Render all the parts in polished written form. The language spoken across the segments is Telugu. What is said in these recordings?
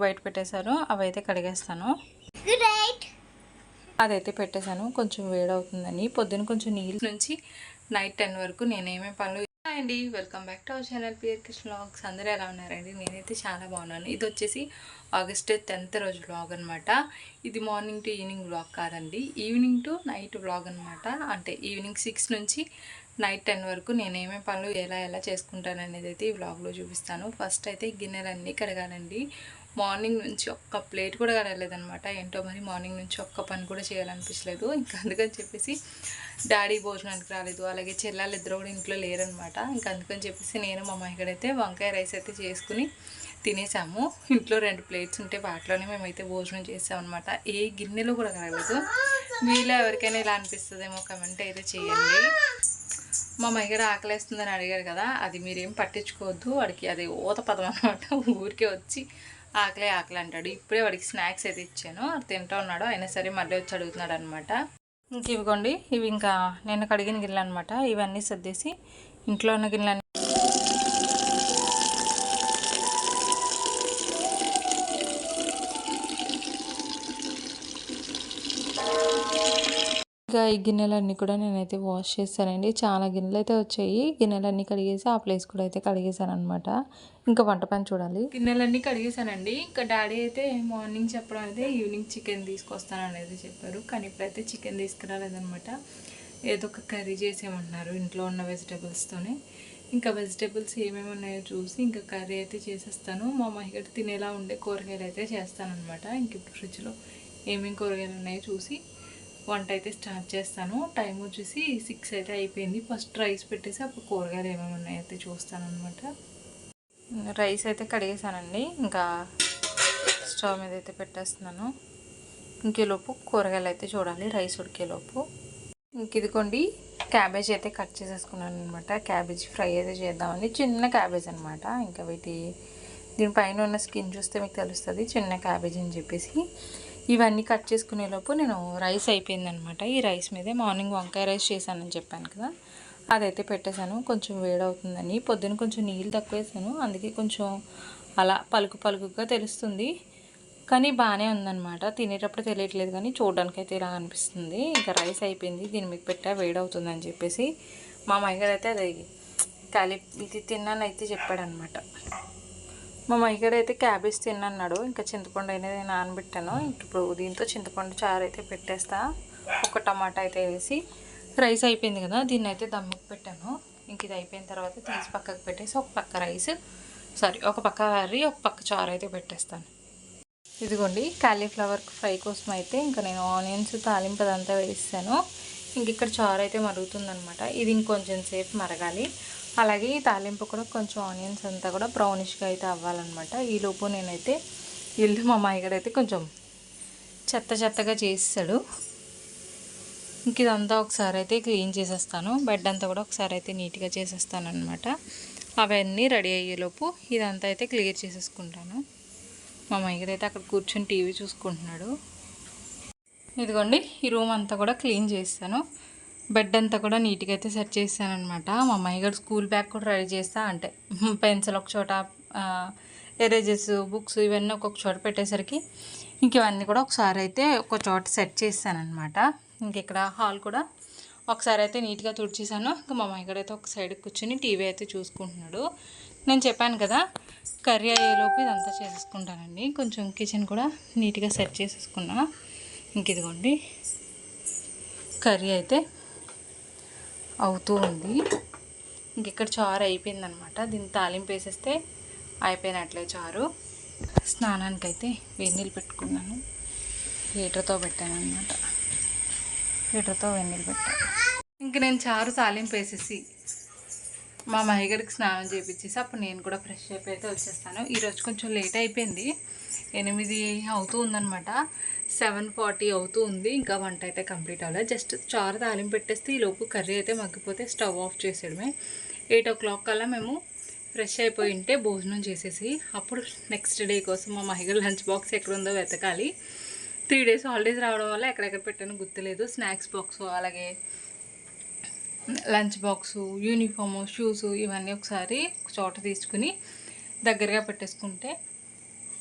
బయట పెట్టేశాను, అవి అయితే కడిగేస్తాను. అదైతే పెట్టేశాను, కొంచెం వేడవుతుందని. పొద్దున్న కొంచెం నీళ్ళు నుంచి నైట్ 10 వరకు నేనేమేమి పనులు. హాయ్ అండి, welcome back to our channel PR Krishna vlogs. అందరూ ఎలా ఉన్నారండి? నేనైతే చాలా బాగున్నాను. ఇది వచ్చేసి ఆగస్ట్ 10th రోజు వ్లాగ్ అనమాట. ఇది మార్నింగ్ టు ఈవినింగ్ వ్లాగ్ కాదండి, ఈవినింగ్ టు నైట్ వ్లాగ్ అనమాట. అంటే ఈవినింగ్ 6 నుంచి నైట్ 10 వరకు నేనేమేమి పనులు ఎలా చేసుకుంటాను అనేది అయితే ఈ వ్లాగ్లో చూపిస్తాను. ఫస్ట్ అయితే గిన్నెలన్నీ కడగాలండి. మార్నింగ్ నుంచి ఒక్క ప్లేట్ కూడా కడగలేదనమాట. ఏంటో మరి మార్నింగ్ నుంచి ఒక్క పని కూడా చేయాలనిపించలేదు. ఇంకా అందుకని చెప్పేసి డాడీ భోజనానికి రాలేదు, అలాగే చెల్లెలు ఇద్దరు కూడా ఇంట్లో లేరనమాట. ఇంకా అందుకని చెప్పేసి నేను మా అమ్మగారైతే వంకాయ రైస్ అయితే చేసుకుని తినేసాము. ఇంట్లో 2 ప్లేట్స్ ఉంటే వాటిలోనే మేమైతే భోజనం చేసామన్నమాట. ఏ గిన్నెలో కూడా కడగలేదు. మీలో ఎవరికైనా ఇలా అనిపిస్తుందేమో కమెంట్ అయితే చేయండి. మా అమ్మగారు ఆకలేస్తుందని అడిగారు కదా, అది మీరేం పట్టించుకోవద్దు. వాడికి అది ఊత పదం అనమాట. ఊరికే వచ్చి ఆకలి అంటాడు. ఇప్పుడే వాడికి స్నాక్స్ అయితే ఇచ్చాను, అది తింటూ ఉన్నాడు. అయినా సరే మళ్ళీ వచ్చి అడుగుతున్నాడు అనమాట. ఇంక ఇవిగోండి, ఇవి ఇంకా నేను కడిగిన గిన్నెలు అనమాట. ఇవన్నీ సర్దేసి ఇంట్లో ఉన్న గిన్నెలన్నీ ఇంకా ఈ గిన్నెలన్నీ కూడా నేనైతే వాష్ చేస్తానండి. చాలా గిన్నెలు అయితే వచ్చాయి. గిన్నెలన్నీ కడిగేసి ఆ ప్లేస్ కూడా అయితే కడిగేసాను అనమాట. ఇంకా వంట పని చూడాలి. గిన్నెలన్నీ కడిగేసానండి. ఇంకా డాడీ అయితే మార్నింగ్ చెప్పడం అయితే ఈవినింగ్ చికెన్ తీసుకొస్తాను అనేది చెప్పారు. కానీ ఇప్పుడైతే చికెన్ తీసుకురాలేదనమాట. ఏదో ఒక కర్రీ చేసేయమన్నారు ఇంట్లో ఉన్న వెజిటేబుల్స్తోనే. ఇంకా వెజిటేబుల్స్ ఏమేమి ఉన్నాయో చూసి ఇంకా కర్రీ అయితే చేసేస్తాను. మా అమ్మగారు తినేలా ఉండే కూరగాయలు అయితే చేస్తానమాట. ఇంక ఇప్పుడు ఫ్రిడ్జ్లో ఏమేమి కూరగాయలు ఉన్నాయో చూసి వంట అయితే స్టార్ట్ చేస్తాను. టైం వచ్చేసి 6 అయితే అయిపోయింది. ఫస్ట్ రైస్ పెట్టేసి అప్పుడు కూరగాయలు ఏమేమి ఉన్నాయైతే చూస్తాను అనమాట. రైస్ అయితే కడిగేసానండి. ఇంకా స్టవ్ మీద అయితే పెట్టేస్తున్నాను. ఇంకేలోపు కూరగాయలు అయితే చూడాలి, రైస్ ఉడికేలోపు. ఇంక ఇదిగోండి, క్యాబేజ్ అయితే కట్ చేసేసుకున్నాను అనమాట. క్యాబేజీ ఫ్రై అయితే చేద్దామని. చిన్న క్యాబేజ్ అనమాట. ఇంకా దీనిపైన ఉన్న స్కిన్ చూస్తే మీకు తెలుస్తుంది చిన్న క్యాబేజ్ అని చెప్పేసి. ఇవన్నీ కట్ చేసుకునేలోపు నేను రైస్ అయిపోయిందనమాట. ఈ రైస్ మీదే మార్నింగ్ వంకాయ రైస్ చేశానని చెప్పాను కదా, అదైతే పెట్టేశాను. కొంచెం వేడవుతుందని పొద్దున్న కొంచెం నీళ్ళు తక్కువ వేసాను, అందుకే కొంచెం అలా పలుకుగా తెలుస్తుంది. కానీ బాగానే ఉందన్నమాట. తినేటప్పుడు తెలియట్లేదు, కానీ చూడడానికి అయితే ఇలా అనిపిస్తుంది. ఇంకా రైస్ అయిపోయింది, దీని మీద పెట్టా వేడవుతుందని చెప్పేసి. మా అమ్మగారు అయితే అది ఇది తిన్నాను అయితే చెప్పాడనమాట. మా అమ్మగారు అయితే క్యాబేజ్ తిన్నాడు. ఇంకా చింతపండు అనేది నానబెట్టాను. ఇప్పుడు దీంతో చింతపండు చారు అయితే పెట్టేస్తా. ఒక టమాటా అయితే వేసి. రైస్ అయిపోయింది కదా, దీన్ని అయితే దమ్ముకు పెట్టాను. ఇంక ఇది అయిపోయిన తర్వాత తీసి పక్కకు పెట్టేసి ఒక పక్క ఒక పక్క కర్రీ ఒక పక్క చారు అయితే పెట్టేస్తాను. ఇదిగోండి, కాలీఫ్లవర్ ఫ్రై కోసం అయితే ఇంకా నేను ఆనియన్స్ తాలింపు అదంతా వేసాను. ఇంక ఇక్కడ చారు అయితే మరుగుతుందనమాట. ఇది ఇంకొంచెం సేపు మరగాలి. అలాగే ఈ తాలింపు కూడా కొంచెం ఆనియన్స్ అంతా కూడా బ్రౌనిష్గా అయితే అవ్వాలన్నమాట. ఈలోపు నేనైతే ఇల్లు మా అమ్మాయిగారు అయితే కొంచెం చెత్తగా చేస్తాడు. ఇంక ఇదంతా ఒకసారి అయితే క్లీన్ చేసేస్తాను. బెడ్ అంతా కూడా ఒకసారి అయితే నీట్గా చేసేస్తాను అనమాట. అవన్నీ రెడీ అయ్యేలోపు ఇదంతా అయితే క్లియర్ చేసేసుకుంటాను. మా అమ్మాయిగారు అయితే అక్కడ కూర్చొని టీవీ చూసుకుంటున్నాడు. ఇదిగోండి, ఈ రూమ్ అంతా కూడా క్లీన్ చేస్తాను. బెడ్ అంతా కూడా నీట్గా అయితే సెట్ చేస్తాను అనమాట. మా అమ్మాయి గారు స్కూల్ బ్యాగ్ కూడా రెడీ చేస్తా, అంటే పెన్సిల్ ఒక చోట, ఎరేజెస్, బుక్స్ ఇవన్నీ ఒక్కొక్క చోట పెట్టేసరికి ఇంక ఇవన్నీ కూడా ఒకసారి అయితే ఒక చోట సెట్ చేస్తానమాట. ఇంక ఇక్కడ హాల్ కూడా ఒకసారి అయితే నీట్గా తుడిచేసాను. ఇంకా మా అమ్మాయి గారు అయితే ఒక సైడ్ కూర్చొని టీవీ అయితే చూసుకుంటున్నాడు. నేను చెప్పాను కదా, కర్రీ అయ్యేలోపు ఇదంతా చేసేసుకుంటానండి. కొంచెం కిచెన్ కూడా నీట్గా సెట్ చేసేసుకున్నా. ఇంక ఇదిగోండి, కర్రీ అయితే అవుతూ ఉంది. ఇంక ఇక్కడ చారు అయిపోయిందనమాట. దీన్ని తాలింపు వేసేస్తే అయిపోయినట్లే చారు. స్నానానికి అయితే వేడి నీళ్ళు పెట్టుకున్నాను. హీటర్తో పెట్టాను అనమాట. హీటర్తో వేడి నీళ్ళు పెట్టాను. ఇంక నేను చారు తాలింపు వేసేసి మా మహిగడికి స్నానం చేయించేసి అప్పుడు నేను కూడా ఫ్రెష్ అయిపోయి అయితే వచ్చేస్తాను. ఈరోజు కొంచెం లేట్ అయిపోయింది, 8 అవుతూ ఉందనమాట. 7:40 అవుతూ ఉంది. ఇంకా వంట అయితే కంప్లీట్ అవ్వలేదు. జస్ట్ చారు తాలింపు పెట్టేస్తే ఈలోపు కర్రీ అయితే మగ్గిపోతే స్టవ్ ఆఫ్ చేసేయడమే. 8 o'clock కల్లా మేము ఫ్రెష్ అయిపోయి ఉంటే భోజనం చేసేసి అప్పుడు నెక్స్ట్ డే కోసం మా మహిళ లంచ్ బాక్స్ ఎక్కడుందో వెతకాలి. 3 days హాలిడేస్ రావడం వల్ల ఎక్కడెక్కడ పెట్టానో గుర్తులేదు. స్నాక్స్ బాక్సు, అలాగే లంచ్ బాక్సు, యూనిఫాము, షూస్ ఇవన్నీ ఒకసారి ఒక చోట తీసుకుని దగ్గరగా పెట్టేసుకుంటే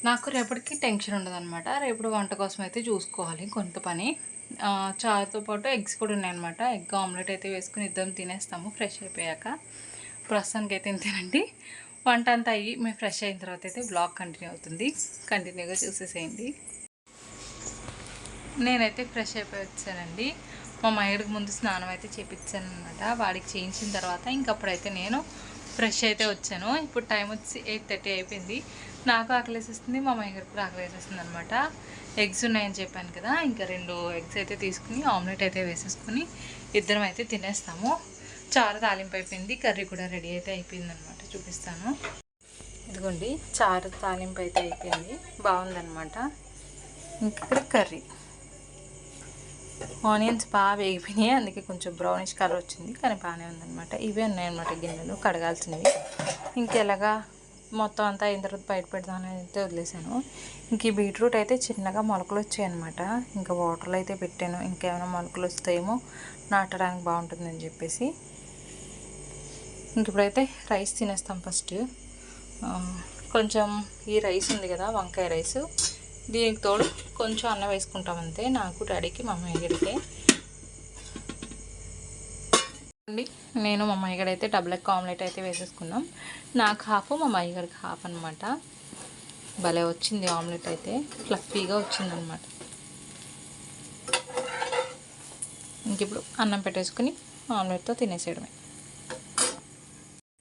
నాకు రేపటికి టెన్షన్ ఉండదన్నమాట. రేపటి వంట కోసం అయితే చూసుకోవాలి కొంత పని. చారుతో పాటు ఎగ్స్ కూడా ఉన్నాయన్నమాట. ఎగ్ ఆమ్లెట్ అయితే వేసుకుని ఇద్దరం తినేస్తాము ఫ్రెష్ అయిపోయాక. ప్రస్తుతానికి అయితే ఇంతేనండి. వంట అంతా అయ్యి మేము ఫ్రెష్ అయిన తర్వాత అయితే బ్లాగ్ కంటిన్యూ అవుతుంది. కంటిన్యూగా చూసేసేయండి. నేనైతే ఫ్రెష్ అయిపోయి వచ్చానండి. మా మైడికి ముందు స్నానం అయితే చేయించాను అనమాట. వాడికి చేయించిన తర్వాత ఇంకప్పుడైతే నేను ఫ్రెష్ అయితే వచ్చాను. ఇప్పుడు టైం వచ్చి 8:30 అయిపోయింది. నాకు ఆకలేసేస్తుంది, మా మైడికి కూడా ఆకలేసేస్తుంది అనమాట. ఎగ్స్ ఉన్నాయని చెప్పాను కదా, ఇంకా 2 ఎగ్స్ అయితే తీసుకుని ఆమ్లెట్ అయితే వేసేసుకుని ఇద్దరం అయితే తినేస్తాము. చారు తాలింపు అయిపోయింది, కర్రీ కూడా రెడీ అయితే అయిపోయింది అనమాట. చూపిస్తాను. ఇదిగోండి, చారు తాలింపు అయితే అయిపోయింది, బాగుందన్నమాట. ఇంకా కర్రీ ఆనియన్స్ బాగా వేగిపోయినాయి, అందుకే కొంచెం బ్రౌనిష్ కలర్ వచ్చింది, కానీ బాగానే ఉందన్నమాట. ఇవే ఉన్నాయన్నమాట గిన్నెలు కడగాల్సినవి. ఇంకెలాగా మొత్తం అంతా అయిన తర్వాత బయట పెడతానని అయితే వదిలేసాను. ఇంక ఈ బీట్రూట్ అయితే చిన్నగా మొలకలు వచ్చాయన్నమాట. ఇంకా వాటర్లో అయితే పెట్టాను, ఇంకేమైనా మొలకలు వస్తాయేమో నాటడానికి బాగుంటుందని చెప్పేసి. ఇంక ఇప్పుడైతే రైస్ తినేస్తాం ఫస్ట్. కొంచెం ఈ రైస్ ఉంది కదా, వంకాయ రైసు, దీనికి తోడు కొంచెం అన్నం వేసుకుంటాం అంతే, నాకు డాడీకి మా అమ్మయ్యగడితే. నేను మా అమ్మయ్యగడ అయితే డబుల్ ఎగ్ ఆమ్లెట్ అయితే వేసేసుకున్నాం. నాకు హాఫ్, మా అమ్మయ్యగడికి హాఫ్ అనమాట. భలే వచ్చింది ఆమ్లెట్ అయితే, ఫ్లఫీగా వచ్చిందనమాట. ఇంక ఇప్పుడు అన్నం పెట్టేసుకుని ఆమ్లెట్తో తినేసేయడమే.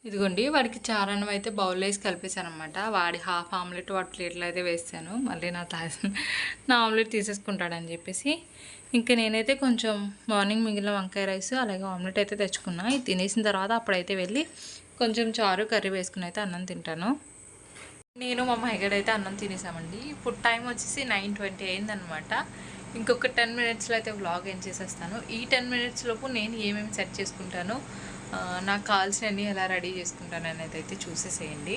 ఇదిగోండి, వాడికి చారన్నం అయితే బౌల్లో వేసి కలిపేశాను అనమాట. వాడి హాఫ్ ఆమ్లెట్ వాడి ప్లేట్లో అయితే వేసాను. మళ్ళీ నా ఆమ్లెట్ తీసేసుకుంటాడని చెప్పేసి. ఇంకా నేనైతే కొంచెం మార్నింగ్ మిగిలిన వంకాయ రైస్ అలాగే ఆమ్లెట్ అయితే తెచ్చుకున్నా. ఇది తినేసిన తర్వాత అప్పుడైతే వెళ్ళి కొంచెం చారు కర్రీ వేసుకుని అయితే అన్నం తింటాను. నేను మా మైగడ్ అయితే అన్నం తినేసామండి. ఇప్పుడు టైం వచ్చేసి 9:20 అయిందనమాట. ఇంకొక 10 మినిట్స్లో అయితే వ్లాగ్ ఏం చేసేస్తాను. ఈ 10 మినిట్స్ లోపు నేను ఏమేమి సెట్ చేసుకుంటాను, నాకు కావాల్సినవన్నీ ఎలా రెడీ చేసుకుంటాను అనేది అయితే చూసేసేయండి.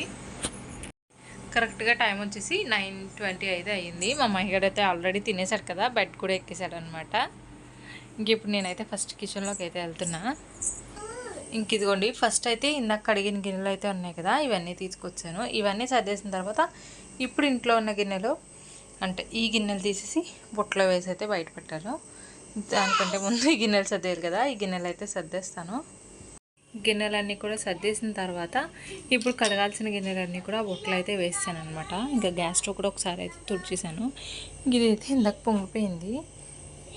కరెక్ట్గా టైం వచ్చేసి 9:20 అయితే అయ్యింది. మా మైగడ్ అయితే ఆల్రెడీ తినేసాడు కదా, బెడ్ కూడా ఎక్కేసాడు అనమాట. ఇంక ఇప్పుడు నేనైతే ఫస్ట్ కిచెన్లోకి అయితే వెళ్తున్నా. ఇంక ఇదిగోండి, ఫస్ట్ అయితే ఇందాక కడిగిన గిన్నెలు అయితే ఉన్నాయి కదా, ఇవన్నీ తీసుకొచ్చాను. ఇవన్నీ సర్దేసిన తర్వాత ఇప్పుడు ఇంట్లో ఉన్న గిన్నెలు, అంటే ఈ గిన్నెలు తీసేసి బుట్టలో వేసి అయితే బయట పెట్టాను. దానికంటే ముందు ఈ గిన్నెలు సర్దేయాలి కదా, ఈ గిన్నెలు అయితే సర్దేస్తాను. గిన్నెలన్నీ కూడా సర్దేసిన తర్వాత ఇప్పుడు కడగాల్సిన గిన్నెలన్నీ కూడా బుట్టలు అయితే వేసాను అనమాట. ఇంకా గ్యాస్ స్టవ్ కూడా ఒకసారి అయితే తుడిచేసాను. ఇదైతే ఇందాక పొంగిపోయింది,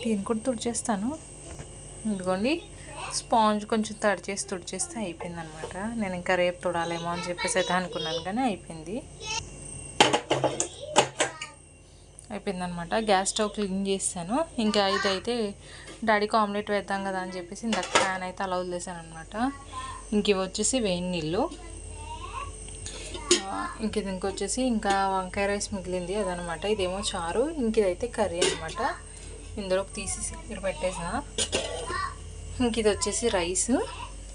దీన్ని కూడా తుడిచేస్తాను. ఇదిగోండి, స్పాంజ్ కొంచెం తడి చేసి తుడిచేస్తే అయిపోయింది అనమాట. నేను ఇంకా రేపు తుడాలేమో అని చెప్పేసి అయితే అనుకున్నాను, కానీ అయిపోయిందనమాట. గ్యాస్ స్టవ్ క్లీన్ చేస్తాను. ఇంకా ఇదైతే డాడీకి ఆమ్లెట్ వేద్దాం కదా అని చెప్పేసి ఇందాక ప్యాన్ అయితే అలా వదిలేసాను అనమాట. ఇంక ఇవి వచ్చేసి వేడి నీళ్ళు. ఇంక ఇది ఇంకొచ్చేసి ఇంకా వంకాయ రైస్ మిగిలింది అదనమాట. ఇదేమో చారు, ఇంక ఇదైతే కర్రీ అనమాట. ఇందులోకి తీసేసి ఇక్కడ పెట్టేసా. ఇంక ఇది వచ్చేసి రైస్.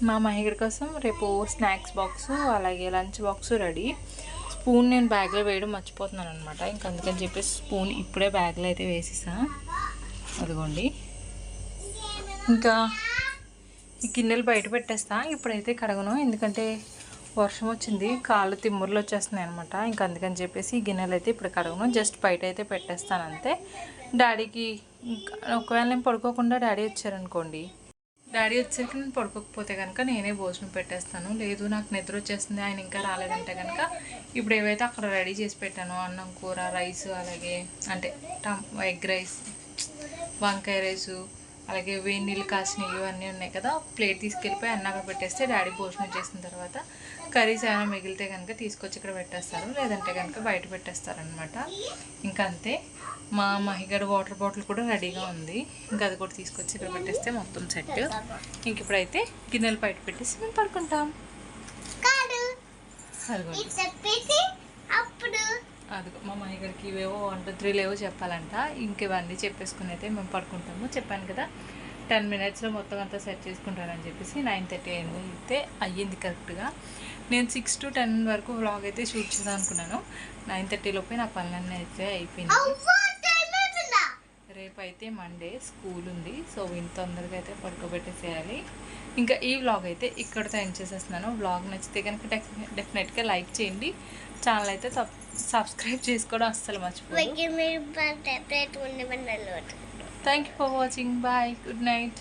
మా మహిగడి కోసం రేపు స్నాక్స్ బాక్సు అలాగే లంచ్ బాక్సు రెడీ. స్పూన్ నేను బ్యాగ్లో వేయడం మర్చిపోతున్నాను అనమాట. ఇంక అందుకని చెప్పేసి స్పూన్ ఇప్పుడే బ్యాగ్లో అయితే వేసేసా. అదిగోండి, ఇంకా ఈ గిన్నెలు బయట పెట్టేస్తా. ఇప్పుడైతే కడగను, ఎందుకంటే వర్షం వచ్చింది, కాళ్ళు తిమ్ముర్లు వచ్చేస్తున్నాయి అనమాట. ఇంక అందుకని చెప్పేసి ఈ గిన్నెలు అయితే ఇప్పుడు కడగను, జస్ట్ బయట అయితే పెట్టేస్తాను అంతే. డాడీకి ఒకవేళ నేను పడుకోకుండా డాడీ వచ్చారనుకోండి, డాడీ వచ్చేసరికి నేను పడుకోకపోతే కనుక నేనే భోజనం పెట్టేస్తాను. లేదు నాకు నిద్ర వచ్చేస్తుంది, ఆయన ఇంకా రాలేదంటే కనుక ఇప్పుడు ఏవైతే అక్కడ రెడీ చేసి పెట్టానో అన్నం, కూర, రైస్, అలాగే అంటే ఎగ్ రైస్, వంకాయ రైసు, అలాగే వేడి నీళ్ళు కాసినవి ఇవన్నీ ఉన్నాయి కదా, ప్లేట్ తీసుకెళ్ళిపోయి అన్న అక్కడ పెట్టేస్తే డాడీ భోజనం చేసిన తర్వాత కర్రీస్ ఏమైనా మిగిలితే కనుక తీసుకొచ్చి ఇక్కడ పెట్టేస్తారు, లేదంటే కనుక బయట పెట్టేస్తారనమాట. ఇంకా అంతే. మా మహిగడ వాటర్ బాటిల్ కూడా రెడీగా ఉంది, ఇంకా అది కూడా తీసుకొచ్చి ఇక్కడ పెట్టేస్తే మొత్తం సెట్. ఇంక ఇప్పుడైతే గిన్నెలు బయట పెట్టేసి మేము పడుకుంటాం. అదిగో మా మహిగడికి ఇవేవో 1 2 3 లేవో చెప్పాలంట. ఇంక ఇవన్నీ చెప్పేసుకుని అయితే మేము పడుకుంటాము. చెప్పాను కదా 10 మినిట్స్లో మొత్తం అంతా సెట్ చేసుకుంటానని చెప్పేసి. 9:30 అయితే అయ్యింది కరెక్ట్గా. నేను 6 to 10 వరకు వ్లాగ్ అయితే షూట్ చేద్దాం అనుకున్నాను. 9:30 లోపే నా పనులన్నీ అయితే అయిపోయింది. రేపు అయితే మండే స్కూల్ ఉంది, సో ఇంత తొందరగా అయితే పడుకోబెట్టేసేయాలి. ఇంకా ఈ వ్లాగ్ అయితే ఇక్కడితో ఎండ్ చేసేస్తున్నాను. వ్లాగ్ నచ్చితే కనుక డెఫినెట్గా లైక్ చేయండి. ఛానల్ అయితే సబ్స్క్రైబ్ చేసుకోవడం అస్సలు మర్చిపోదు. Thank you for watching. Bye. Good night.